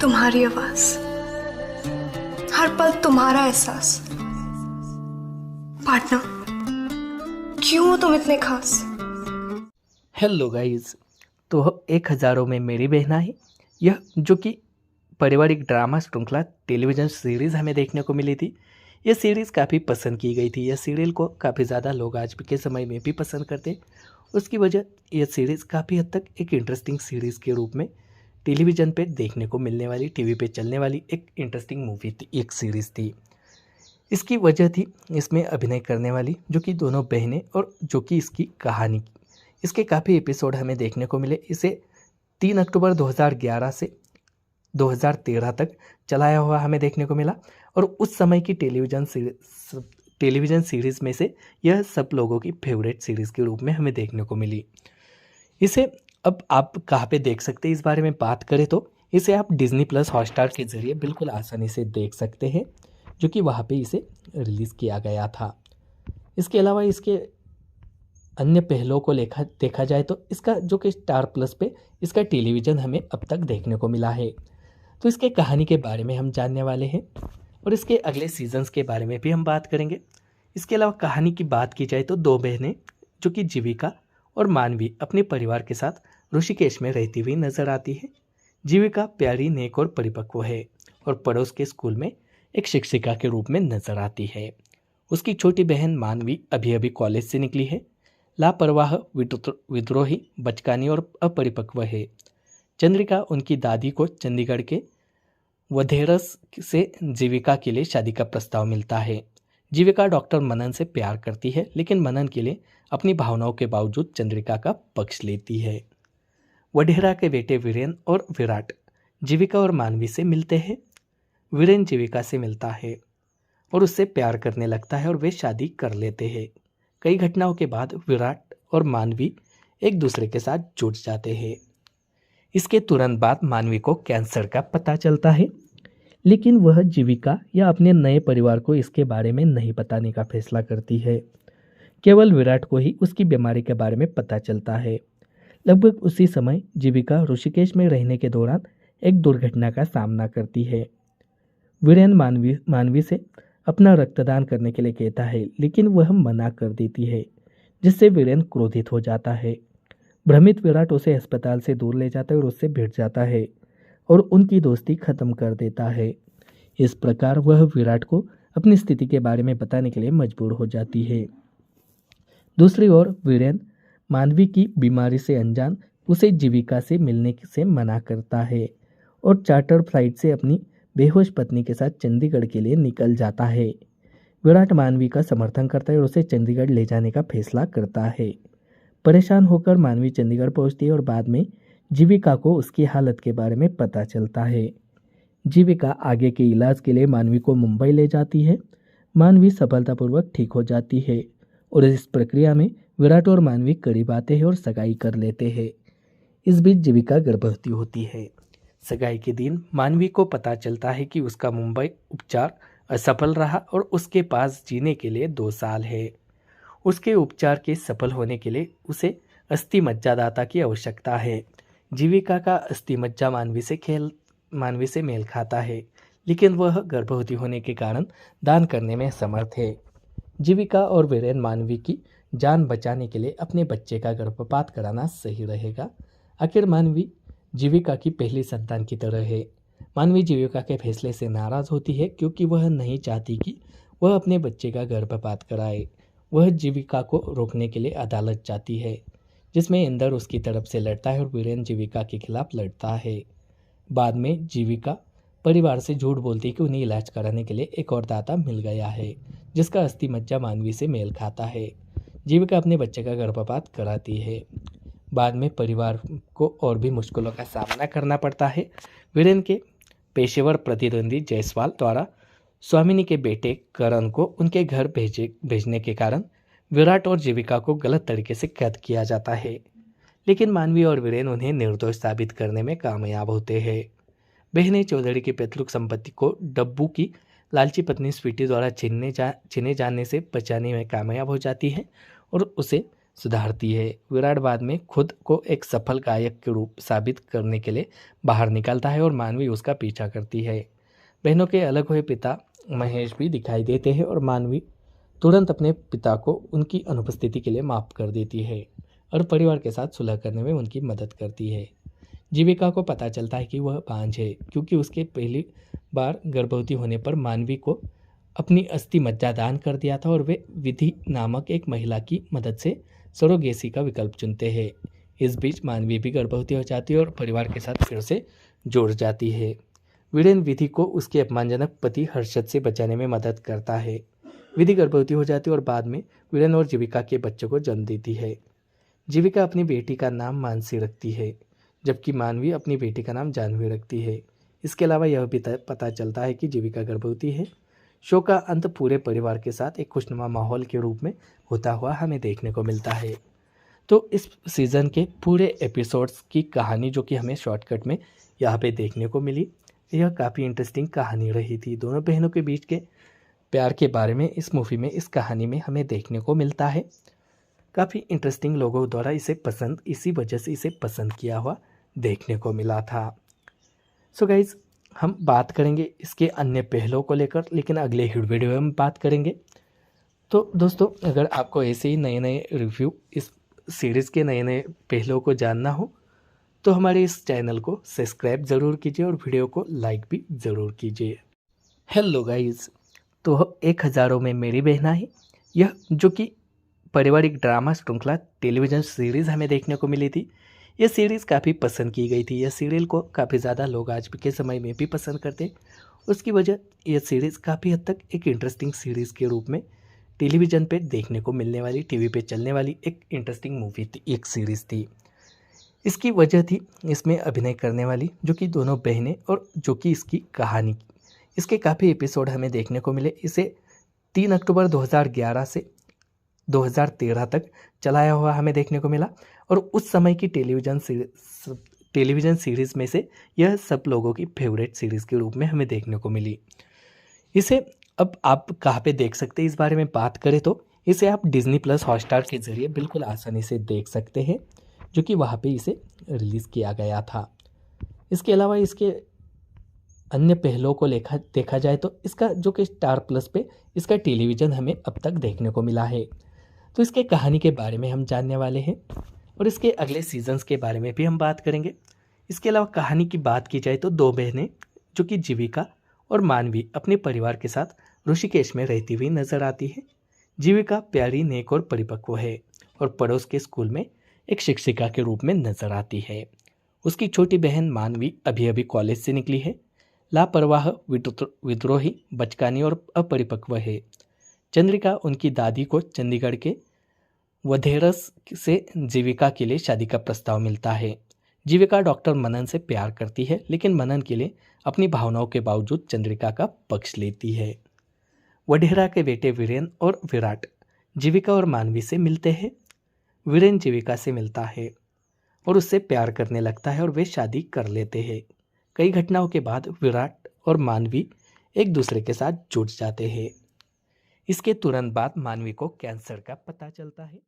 तुम्हारी आवाज, हर पल तुम्हारा एहसास। पार्टनर, क्यों हो तुम इतने खास? Hello guys. तो एक हज़ारों में मेरी बहना है, यह जो कि पारिवारिक ड्रामा श्रृंखला टेलीविज़न सीरीज़ हमें देखने को मिली थी। यह सीरीज़ काफ़ी पसंद की गई थी। यह सीरियल को काफ़ी ज़्यादा लोग आज के समय में भी पसंद करते। उसकी वजह यह सीरीज़ काफ़ी हद तक एक इंटरेस्टिंग सीरीज़ के रूप में टेलीविज़न पे देखने को मिलने वाली, टीवी पे चलने वाली एक इंटरेस्टिंग मूवी थी, एक सीरीज़ थी। इसकी वजह थी इसमें अभिनय करने वाली जो कि दोनों बहनें, और जो कि इसकी कहानी। इसके काफ़ी एपिसोड हमें देखने को मिले। इसे 3 अक्टूबर 2011 से 2013 तक चलाया हुआ हमें देखने को मिला, और उस समय की टेलीविज़न सीरीज़ में से यह सब लोगों की फेवरेट सीरीज़ के रूप में हमें देखने को मिली। इसे अब आप कहाँ पे देख सकते हैं, इस बारे में बात करें तो इसे आप डिज़नी प्लस हॉटस्टार के ज़रिए बिल्कुल आसानी से देख सकते हैं, जो कि वहाँ पे इसे रिलीज़ किया गया था। इसके अलावा इसके अन्य पहलुओं को देखा जाए तो इसका जो कि स्टार प्लस पे इसका टेलीविज़न हमें अब तक देखने को मिला है। तो इसके कहानी के बारे में हम जानने वाले हैं, और इसके अगले सीजन्स के बारे में भी हम बात करेंगे। इसके अलावा कहानी की बात की जाए तो दो बहनें जो कि जीविका और मानवी अपने परिवार के साथ ऋषिकेश में रहती हुई नजर आती है। जीविका प्यारी, नेक और परिपक्व है, और पड़ोस के स्कूल में एक शिक्षिका के रूप में नजर आती है। उसकी छोटी बहन मानवी अभी अभी कॉलेज से निकली है, लापरवाह, विद्रोही, बचकानी और अपरिपक्व है। चंद्रिका उनकी दादी को चंडीगढ़ के वधेरस से जीविका के लिए शादी का प्रस्ताव मिलता है। जीविका डॉक्टर मनन से प्यार करती है, लेकिन मनन के लिए अपनी भावनाओं के बावजूद चंद्रिका का पक्ष लेती है। वढेरा के बेटे वीरेन और विराट जीविका और मानवी से मिलते हैं। वीरेन जीविका से मिलता है और उससे प्यार करने लगता है, और वे शादी कर लेते हैं। कई घटनाओं के बाद विराट और मानवी एक दूसरे के साथ जुड़ जाते हैं। इसके तुरंत बाद मानवी को कैंसर का पता चलता है, लेकिन वह जीविका या अपने नए परिवार को इसके बारे में नहीं बताने का फैसला करती है। केवल विराट को ही उसकी बीमारी के बारे में पता चलता है। लगभग उसी समय जीविका ऋषिकेश में रहने के दौरान एक दुर्घटना का सामना करती है। वीरेन मानवी से अपना रक्तदान करने के लिए कहता है, लेकिन वह मना कर देती है, जिससे वीरेन क्रोधित हो जाता है। भ्रमित विराट उसे अस्पताल से दूर ले जाता है और उससे भिड़ जाता है, और उनकी दोस्ती खत्म कर देता है। इस प्रकार वह विराट को अपनी स्थिति के बारे में बताने के लिए मजबूर हो जाती है। दूसरी ओर वीरेन मानवी की बीमारी से अनजान उसे जीविका से मिलने से मना करता है, और चार्टर फ्लाइट से अपनी बेहोश पत्नी के साथ चंडीगढ़ के लिए निकल जाता है। विराट मानवी का समर्थन करता है और उसे चंडीगढ़ ले जाने का फैसला करता है। परेशान होकर मानवी चंडीगढ़ पहुंचती है, और बाद में जीविका को उसकी हालत के बारे में पता चलता है। जीविका आगे के इलाज के लिए मानवी को मुंबई ले जाती है। मानवी सफलतापूर्वक ठीक हो जाती है, और इस प्रक्रिया में विराट और मानवी करीब आते हैं और सगाई कर लेते हैं। इस बीच जीविका गर्भवती होती है। सगाई के दिन मानवी को पता चलता है कि उसका मुंबई उपचार असफल रहा, और उसके पास जीने के लिए 2 साल है। उसके उपचार के सफल होने के लिए उसे अस्थि मज्जादाता की आवश्यकता है। जीविका का अस्थि मज्जा मानवी से मेल खाता है, लेकिन वह गर्भवती होने के कारण दान करने में असमर्थ है। जीविका और वीरेन मानवी की जान बचाने के लिए अपने बच्चे का गर्भपात कराना सही रहेगा। आखिर मानवी जीविका की पहली संतान की तरह है। मानवी जीविका के फैसले से नाराज होती है, क्योंकि वह नहीं चाहती कि वह अपने बच्चे का गर्भपात कराए। वह जीविका को रोकने के लिए अदालत जाती है, जिसमें इंदर उसकी तरफ से लड़ता है और वीरेन जीविका के खिलाफ लड़ता है। बाद में जीविका परिवार से झूठ बोलती है कि उन्हें इलाज कराने के लिए एक और दाता मिल गया है, जिसका अस्थि मज्जा मानवी से मेल खाता है। जीविका अपने बच्चे का गर्भपात कराती है। बाद में परिवार को और भी मुश्किलों का सामना करना पड़ता है। वीरेन के पेशेवर प्रतिद्वंदी जायसवाल द्वारा स्वामिनी के बेटे करण को उनके घर भेजने के कारण विराट और जीविका को गलत तरीके से कैद किया जाता है, लेकिन मानवी और वीरेन उन्हें निर्दोष साबित करने में कामयाब होते हैं। बहनें चौधरी की पैतृक संपत्ति को डब्बू की लालची पत्नी स्वीटी द्वारा छीने जाने से बचाने में कामयाब हो जाती है, और उसे सुधारती है। विराट बाद में खुद को एक सफल गायक के रूप साबित करने के लिए बाहर निकलता है और मानवी उसका पीछा करती है। बहनों के अलग हुए पिता महेश भी दिखाई देते हैं और मानवी तुरंत अपने पिता को उनकी अनुपस्थिति के लिए माफ़ कर देती है और परिवार के साथ सुलह करने में उनकी मदद करती है। जीविका को पता चलता है कि वह बांझ है क्योंकि उसके पहली बार गर्भवती होने पर मानवी को अपनी अस्थि मज्जा दान कर दिया था और वे विधि नामक एक महिला की मदद से सरोगेसी का विकल्प चुनते हैं। इस बीच मानवी भी गर्भवती हो जाती है और परिवार के साथ फिर से जुड़ जाती है। वीरेन विधि को उसके अपमानजनक पति हर्षद से बचाने में मदद करता है। विधि गर्भवती हो जाती है और बाद में वीरेन और जीविका के बच्चों को जन्म देती है। जीविका अपनी बेटी का नाम मानसी रखती है जबकि मानवी अपनी बेटी का नाम जानवी रखती है। इसके अलावा यह भी पता चलता है कि जीविका गर्भवती है। शो का अंत पूरे परिवार के साथ एक खुशनुमा माहौल के रूप में होता हुआ हमें देखने को मिलता है। तो इस सीज़न के पूरे एपिसोड्स की कहानी जो कि हमें शॉर्टकट में यहाँ पे देखने को मिली, यह काफ़ी इंटरेस्टिंग कहानी रही थी। दोनों बहनों के बीच के प्यार के बारे में इस मूवी में, इस कहानी में हमें देखने को मिलता है। काफ़ी इंटरेस्टिंग लोगों द्वारा इसी वजह से इसे पसंद किया हुआ देखने को मिला था। सो गाइज़, हम बात करेंगे इसके अन्य पहलुओं को लेकर, लेकिन अगले वीडियो में हम बात करेंगे। तो दोस्तों, अगर आपको ऐसे ही नए नए रिव्यू, इस सीरीज़ के नए नए पहलुओं को जानना हो तो हमारे इस चैनल को सब्सक्राइब ज़रूर कीजिए और वीडियो को लाइक भी ज़रूर कीजिए। हेलो गाइज़, तो 1000 में मेरी बहनाई, यह जो कि पारिवारिक ड्रामा श्रृंखला टेलीविज़न सीरीज़ हमें देखने को मिली थी। यह सीरीज़ काफ़ी पसंद की गई थी। यह सीरियल को काफ़ी ज़्यादा लोग आज के समय में भी पसंद करते। उसकी वजह यह सीरीज़ काफ़ी हद तक एक इंटरेस्टिंग सीरीज़ के रूप में टेलीविज़न पे देखने को मिलने वाली, टीवी पे चलने वाली एक इंटरेस्टिंग मूवी थी, एक सीरीज़ थी। इसकी वजह थी इसमें अभिनय करने वाली जो कि दोनों बहनें और जो कि इसकी कहानी, इसके काफ़ी एपिसोड हमें देखने को मिले। इसे 3 अक्टूबर 2011 से 2013 तक चलाया हुआ हमें देखने को मिला और उस समय की टेलीविज़न सीरीज़ में से यह सब लोगों की फेवरेट सीरीज़ के रूप में हमें देखने को मिली। इसे अब आप कहाँ पे देख सकते हैं, इस बारे में बात करें तो इसे आप डिज़नी प्लस हॉटस्टार के ज़रिए बिल्कुल आसानी से देख सकते हैं, जो कि वहाँ पे इसे रिलीज़ किया गया था। इसके अलावा इसके अन्य पहलुओं को देखा जाए तो इसका जो कि स्टार प्लस पे इसका टेलीविज़न हमें अब तक देखने को मिला है। तो इसके कहानी के बारे में हम जानने वाले हैं और इसके अगले सीजन्स के बारे में भी हम बात करेंगे। इसके अलावा कहानी की बात की जाए तो दो बहनें जो कि जीविका और मानवी अपने परिवार के साथ ऋषिकेश में रहती हुई नजर आती है। जीविका प्यारी, नेक और परिपक्व है और पड़ोस के स्कूल में एक शिक्षिका के रूप में नजर आती है। उसकी छोटी बहन मानवी अभी अभी कॉलेज से निकली है, लापरवाह, विद्रोही, बचकानी और अपरिपक्व है। चंद्रिका उनकी दादी को चंडीगढ़ के वधेरस से जीविका के लिए शादी का प्रस्ताव मिलता है। जीविका डॉक्टर मनन से प्यार करती है, लेकिन मनन के लिए अपनी भावनाओं के बावजूद चंद्रिका का पक्ष लेती है। वढेरा के बेटे वीरेन और विराट जीविका और मानवी से मिलते हैं। वीरेन जीविका से मिलता है और उससे प्यार करने लगता है और वे शादी कर लेते हैं। कई घटनाओं के बाद विराट और मानवी एक दूसरे के साथ जुड़ जाते हैं। इसके तुरंत बाद मानवी को कैंसर का पता चलता है।